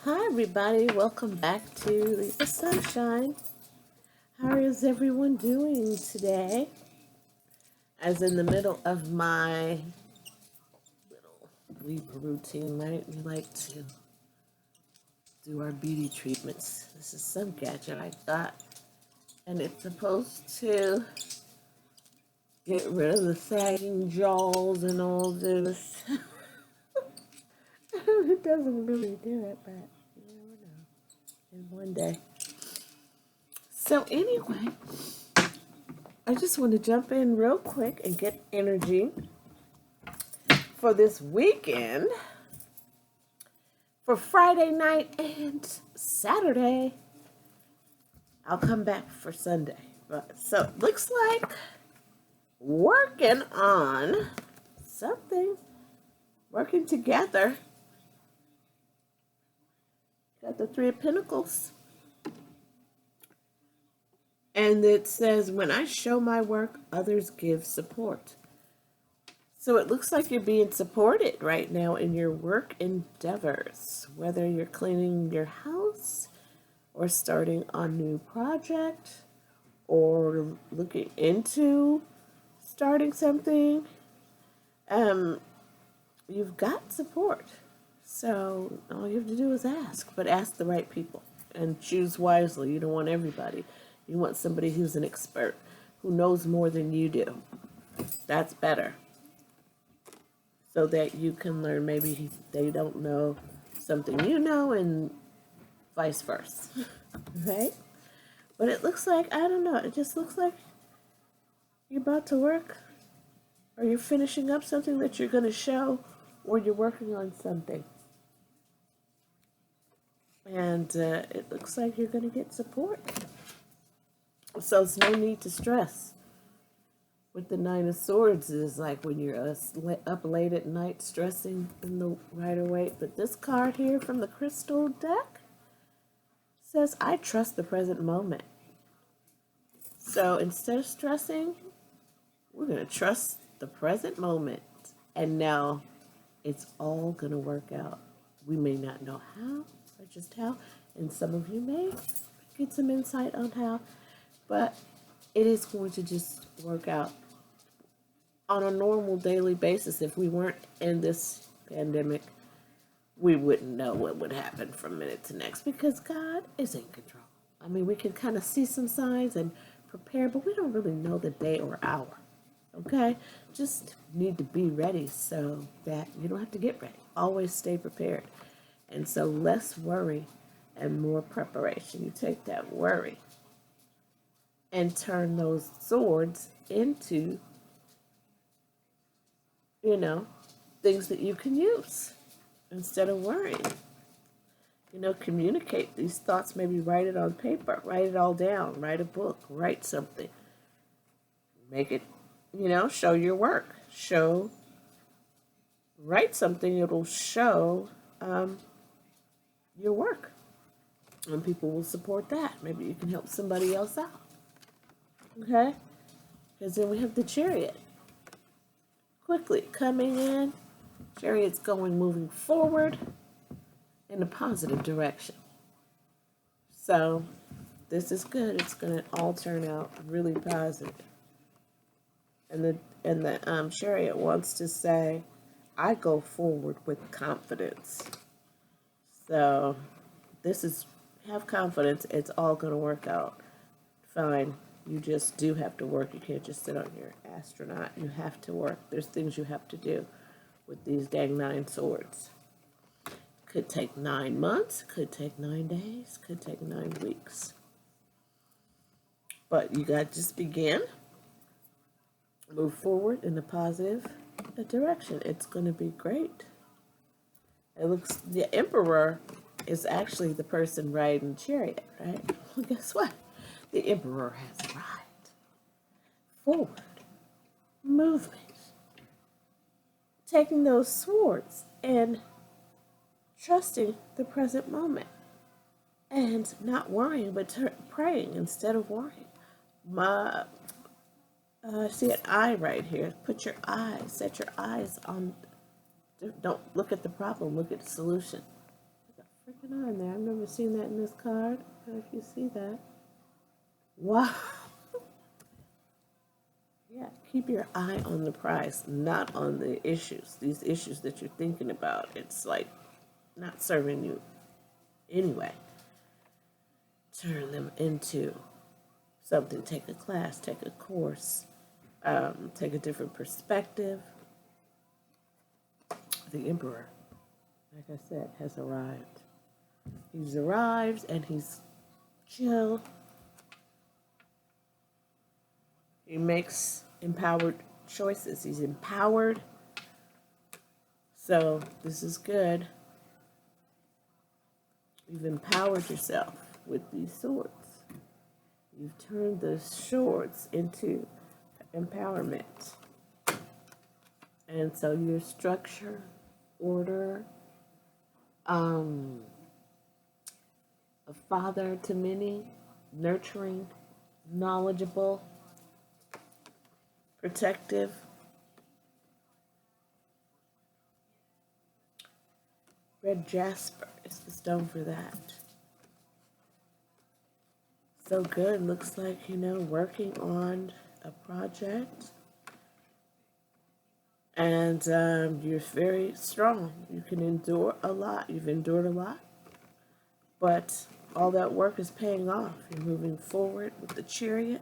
Hi, everybody. Welcome back to the sunshine. How is everyone doing today? As in the middle of my little sleep routine, right? We like to do our beauty treatments. This is some gadget I got, and it's supposed to get rid of the sagging jaws and all this. It doesn't really do it, but you never know. In one day. So, anyway. I just want to jump in real quick and get energy for this weekend for Friday night and Saturday. I'll come back for Sunday. But so it looks like working on something, working together. Got the Three of Pentacles. And it says, when I show my work, others give support. So it looks like you're being supported right now in your work endeavors, whether you're cleaning your house or starting a new project or looking into starting something. You've got support. So all you have to do is ask, but ask the right people and choose wisely. You don't want everybody. You want somebody who's an expert, who knows more than you do. That's better. So that you can learn. Maybe they don't know something you know, and vice versa, right? But it looks like, I don't know, it just looks like you're about to work, or you're finishing up something that you're going to show, or you're working on something. And it looks like you're going to get support. So it's no need to stress. With the Nine of Swords, is like when you're up late at night stressing in the Rider-Waite. But this card here from the Crystal deck says, I trust the present moment. So instead of stressing, we're going to trust the present moment. And now it's all going to work out. We may not know how or just how. And some of you may get some insight on how. But it is going to just work out on a normal daily basis. If we weren't in this pandemic, we wouldn't know what would happen from minute to next, because God is in control. I mean, we can kind of see some signs and prepare, but we don't really know the day or hour. Okay? Just need to be ready so that you don't have to get ready. Always stay prepared. And so less worry and more preparation. You take that worry and turn those swords into, things that you can use instead of worrying. Communicate these thoughts, maybe write it on paper, write it all down, write a book, write something. Make it, show your work. Write something, it'll show your work. And people will support that. Maybe you can help somebody else out. Okay? Because then we have the Chariot. Quickly coming in. Chariot's moving forward in a positive direction. So this is good. It's going to all turn out really positive. And the Chariot wants to say, I go forward with confidence. So have confidence. It's all going to work out fine. You just do have to work. You can't just sit on your astronaut. You have to work. There's things you have to do with these dang 9 swords. Could take 9 months, could take 9 days, could take 9 weeks. But you got to just begin. Move forward in a positive direction. It's going to be great. It looks, the Emperor is actually the person riding Chariot, right? Well, guess what? The Emperor has arrived. Forward. Movement. Taking those swords and trusting the present moment. And not worrying, but praying instead of worrying. I see an eye right here. Set your eyes on, don't look at the problem, look at the solution. freaking on there? I've never seen that in this card. But if you see that, wow. Yeah, keep your eye on the prize, not on the issues. These issues that you're thinking about, it's like not serving you anyway. Turn them into something. Take a class, take a course, take a different perspective. The Emperor, like I said, has arrived. He's arrived and he's chill. He makes empowered choices. He's empowered. So this is good. You've empowered yourself with these swords. You've turned the swords into empowerment. And so your structure, order, a father to many, nurturing, knowledgeable, protective. Red jasper is the stone for that. So good. Looks like, working on a project. And you're very strong. You can endure a lot. You've endured a lot. But all that work is paying off. You're moving forward with the chariot,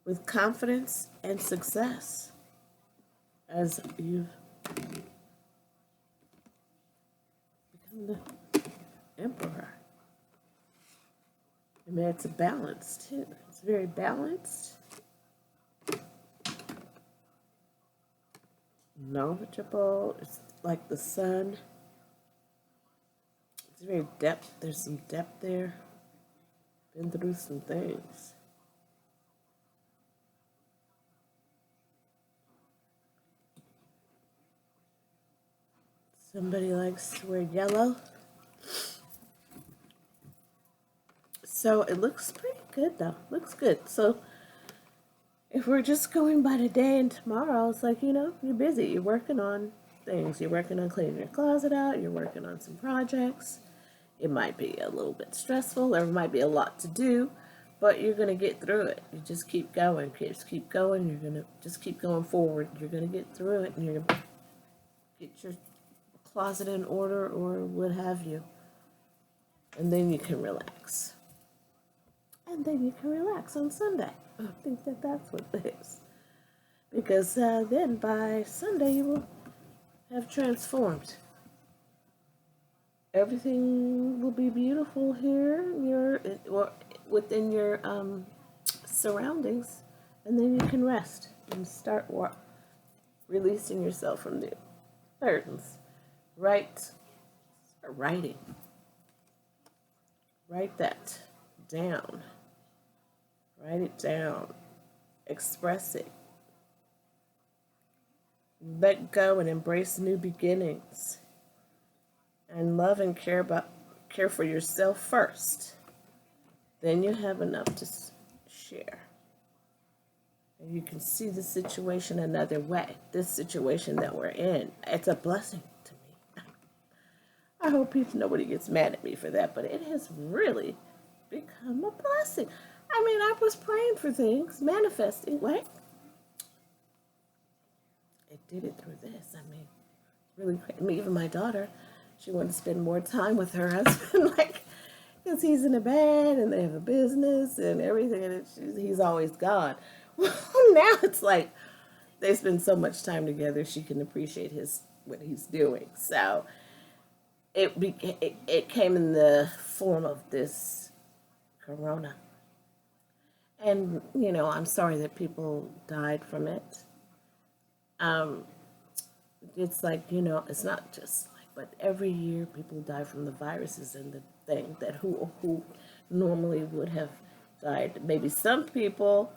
with confidence and success, as you've become the emperor. I mean, it's a balance, too. It's very balanced. Knowledgeable. It's like the sun. It's very depth. There's some depth there. Been through some things. Somebody likes to wear yellow. So it looks pretty good, though. Looks good. So if we're just going by today and tomorrow, it's like, you're busy. You're working on things. You're working on cleaning your closet out. You're working on some projects. It might be a little bit stressful. There might be a lot to do, but you're going to get through it. You just keep going. Just keep going. You're going to just keep going forward. You're going to get through it, and you're going to get your closet in order or what have you. And then you can relax. And then you can relax on Sunday. I think that's what it is. Because then by Sunday you will have transformed. Everything will be beautiful here. Within your surroundings, and then you can rest and start releasing yourself from the burdens. Writing. Write that down. Write it down. Express it. Let go and embrace new beginnings. And love and care for yourself first. Then you have enough to share. And you can see the situation another way. This situation that we're in, it's a blessing to me. I hope nobody gets mad at me for that, but it has really become a blessing. I mean, I was praying for things, manifesting, right? It did it through this. I mean, really, even my daughter, she wanted to spend more time with her husband, because he's in a bed and they have a business and everything, and he's always gone. Well, now it's like they spend so much time together, she can appreciate what he's doing. So it came in the form of this corona. And, I'm sorry that people died from it. It's like, it's not just but every year people die from the viruses and the thing that who normally would have died. Maybe some people,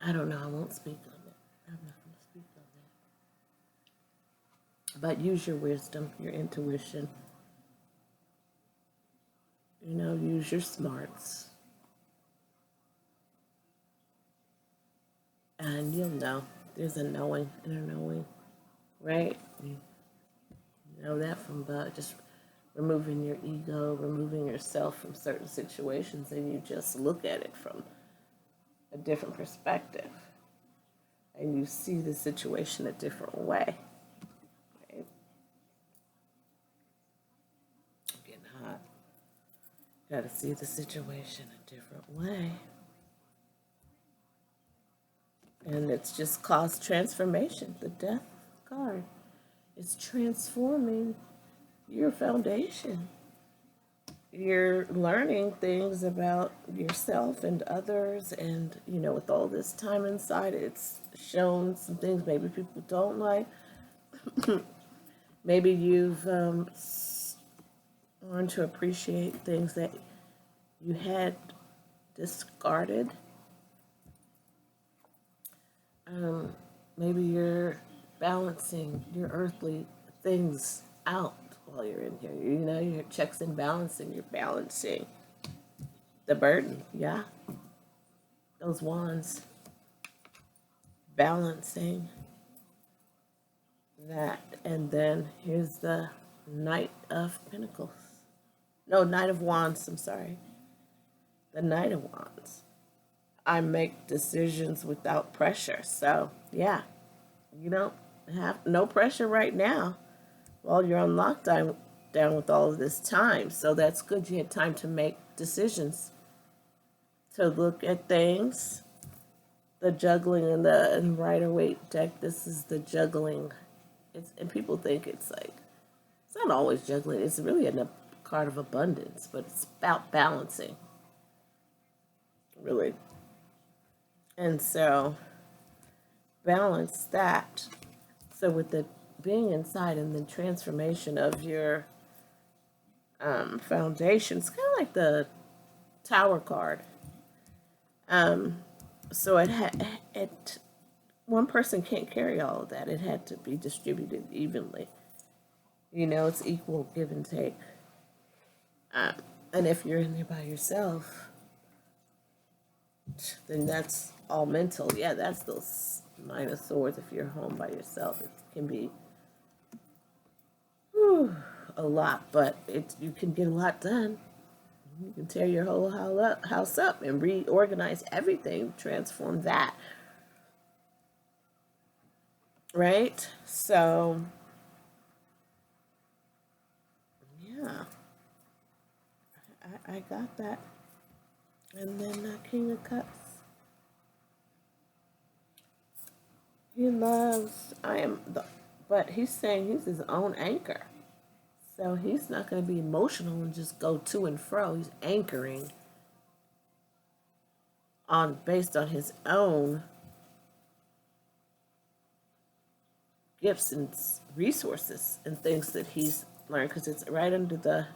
I don't know. I won't speak on it. I'm not going to speak on that. But use your wisdom, your intuition. Use your smarts. And you'll know. There's a knowing and a knowing. right? You know that from just removing your ego, removing yourself from certain situations, and you just look at it from a different perspective, and you see the situation a different way. Right? I'm getting hot. Got to see the situation a different way. And it's just caused transformation. The death card is transforming your foundation. You're learning things about yourself and others, and with all this time inside, it's shown some things maybe people don't like. Maybe you've learned to appreciate things that you had discarded. Maybe you're balancing your earthly things out while you're in here. Your checks and balancing. You're balancing the burden. Yeah. Those wands. Balancing that. And then here's the Knight of Pentacles. No, Knight of Wands. I'm sorry. The Knight of Wands. I make decisions without pressure. So, yeah, you don't have no pressure right now while you're on lockdown with all of this time. So that's good. You had time to make decisions, to look at things. The juggling in the Rider-Waite deck, this is the juggling. And people think it's not always juggling. It's really a card of abundance, but it's about balancing, really. And so balance that. So with the being inside and the transformation of your foundation, it's kind of like the Tower card. So one person can't carry all of that. It had to be distributed evenly. It's equal give and take. And if you're in there by yourself, then that's all mental. Yeah, that's those Nine of Swords. If you're home by yourself, it can be a lot, but you can get a lot done. You can tear your whole house up and reorganize everything, transform that. Right? So, yeah, I got that. And then King of Cups. He loves, but he's saying he's his own anchor. So he's not going to be emotional and just go to and fro. He's anchoring based on his own gifts and resources and things that he's learned, because it's right under the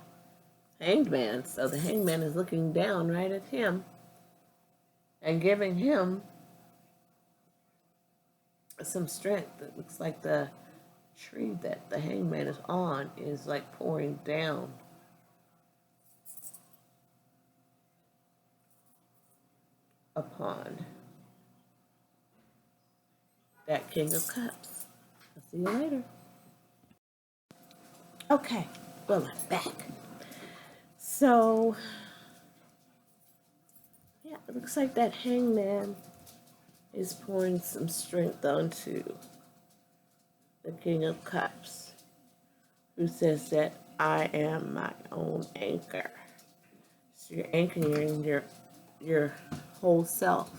Hanged Man. So the Hanged Man is looking down right at him and giving him some strength. It looks like the tree that the Hanged Man is on is like pouring down upon that King of Cups. I'll see you later. Okay, well, I'm back. So, yeah, it looks like that Hangman is pouring some strength onto the King of Cups, who says that I am my own anchor. So you're anchoring your whole self.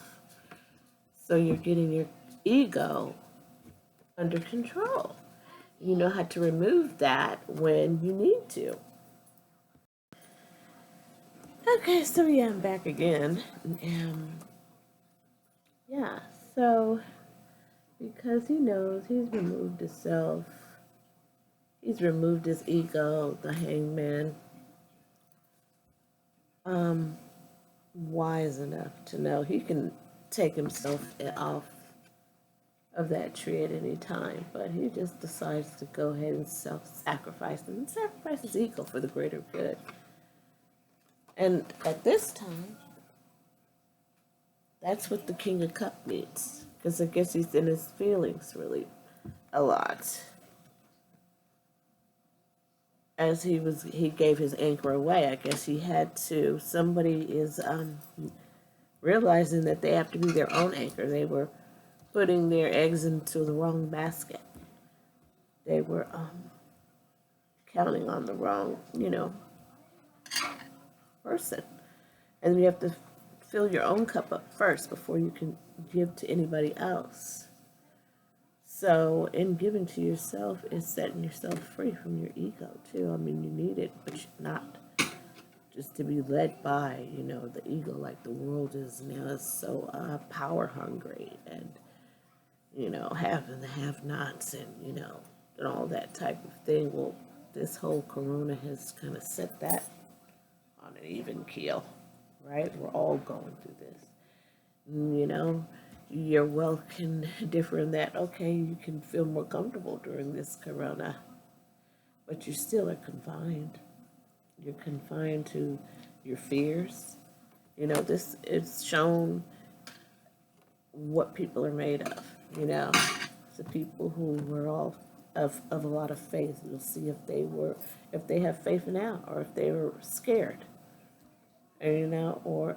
So you're getting your ego under control. You know how to remove that when you need to. Okay, so yeah, I'm back again. Yeah, so because he knows he's removed his self, he's removed his ego, the Hangman, wise enough to know he can take himself off of that tree at any time, but he just decides to go ahead and self-sacrifice and sacrifice his ego for the greater good. And at this time, that's what the King of Cups means, because I guess he's in his feelings really a lot. as he gave his anchor away. I guess he had to. Somebody is realizing that they have to be their own anchor. They were putting their eggs into the wrong basket. They were counting on the wrong, person. And you have to fill your own cup up first before you can give to anybody else. So, in giving to yourself is setting yourself free from your ego, too. I mean, you need it, but not just to be led by, the ego like the world is now. Is so power hungry and, have and the have-nots and, and all that type of thing. Well, this whole corona has kind of set that on an even keel, right? We're all going through this. Your wealth can differ in that, okay, you can feel more comfortable during this corona, but you still are confined. You're confined to your fears. This is shown what people are made of, The people who were all of a lot of faith. You'll see if they have faith now, or if they were scared, or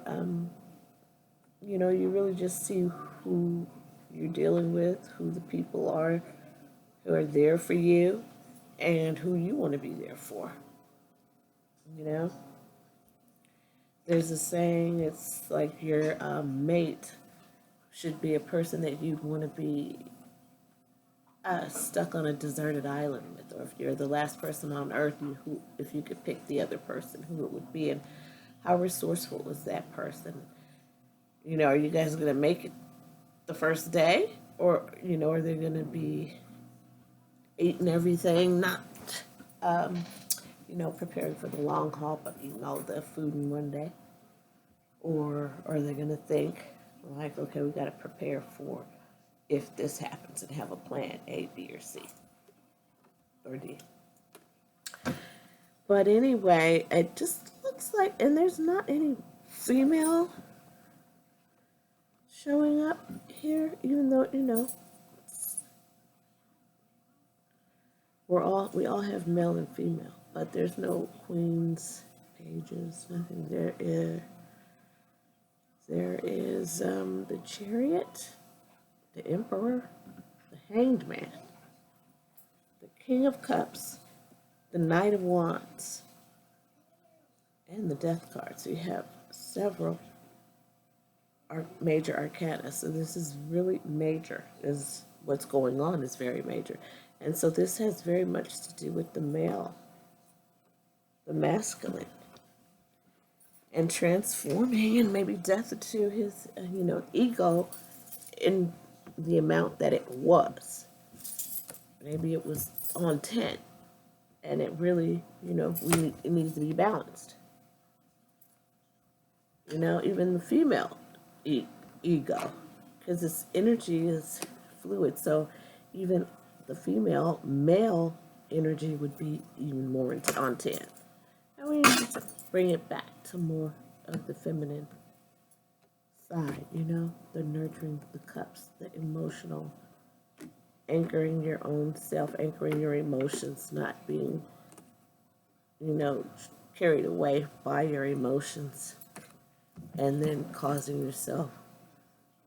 you really just see who you're dealing with, who the people are who are there for you, and who you want to be there for. There's a saying, it's like your mate should be a person that you'd want to be stuck on a deserted island with, or if you're the last person on earth, if you could pick the other person, who it would be, and how resourceful was that person? Are you guys going to make it the first day, or are they going to be eating everything, not preparing for the long haul, but eating all the food in one day? Or are they going to think, like, okay, we got to prepare for if this happens and have a plan A, B, or C, or D? But anyway, it just looks like, and there's not any female showing up here, even though, we all have male and female, but there's no queens, pages, nothing. There is the Chariot, the Emperor, the Hanged Man, the King of Cups, the Knight of Wands, and the Death card. So you have several major arcana. So this is really major. Is what's going on is very major. And so this has very much to do with the male, the masculine, and transforming and maybe death to his, ego in the amount that it was. Maybe it was on 10, and it really, it needs to be balanced. Even the female ego, because this energy is fluid, so even the male energy would be even more on 10. And we need to bring it back to more of the feminine side, the nurturing, the cups, the emotional, anchoring your own self, anchoring your emotions, not being, carried away by your emotions, and then causing yourself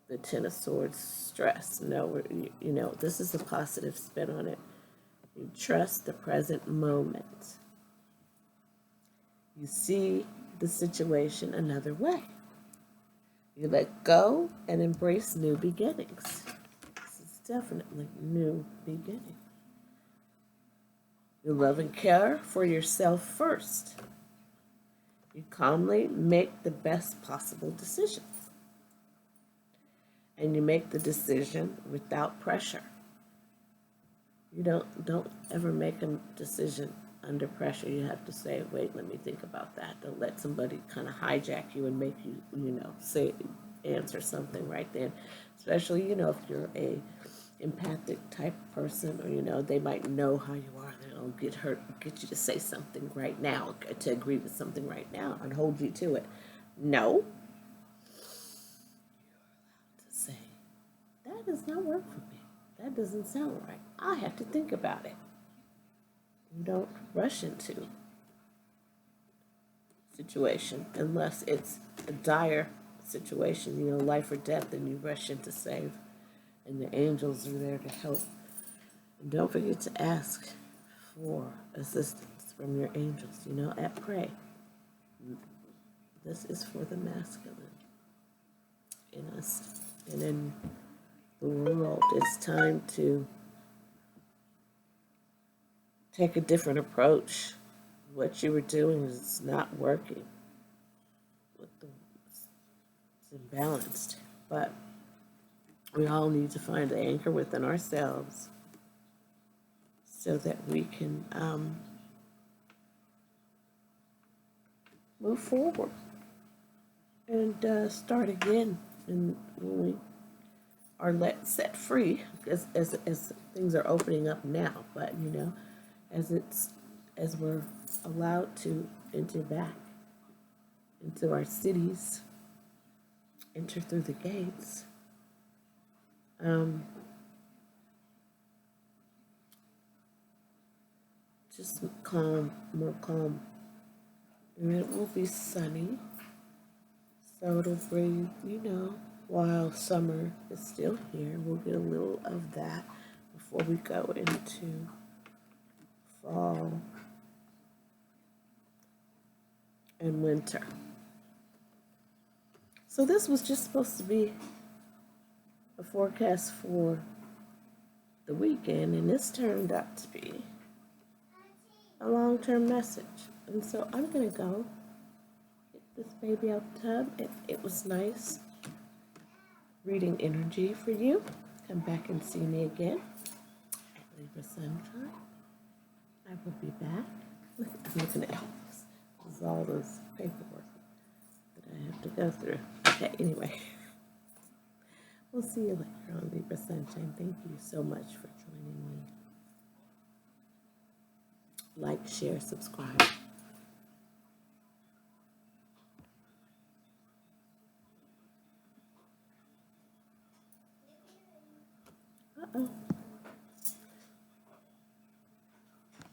the Ten of Swords stress. No, this is a positive spin on it. You trust the present moment. You see the situation another way. You let go and embrace new beginnings. This is definitely new beginning. You love and care for yourself first. You calmly make the best possible decisions. And you make the decision without pressure. You don't ever make a decision under pressure. You have to say, wait, let me think about that. Don't let somebody kind of hijack you and make you, answer something right then. Especially, if you're a empathic type person, or, they might know how you are. They'll get you to say something right now, to agree with something right now and hold you to it. No. To say, that does not work for me. That doesn't sound right. I have to think about it. You don't rush into situation unless it's a dire situation, life or death, and you rush in to save, and the angels are there to help. And don't forget to ask for assistance from your angels, at pray. This is for the masculine in us and in the world. It's time to take a different approach. What you were doing is not working. It's imbalanced. But we all need to find the anchor within ourselves so that we can move forward and start again. And when we are set free, as things are opening up now, but as we're allowed to enter back into our cities, enter through the gates, just calm, more calm. And it will be sunny, so it'll bring, while summer is still here, we'll get a little of that before we go into fall and winter. So this was just supposed to be a forecast for the weekend, and this turned out to be a long-term message. And so I'm going to go get this baby out the tub. It was nice reading energy for you. Come back and see me again at Libra Sunshine. I will be back. I'm looking at all this. This is all this paperwork that I have to go through. Okay, anyway. We'll see you later on Libra Sunshine. Thank you so much for joining me. Like, share, subscribe. Uh-oh.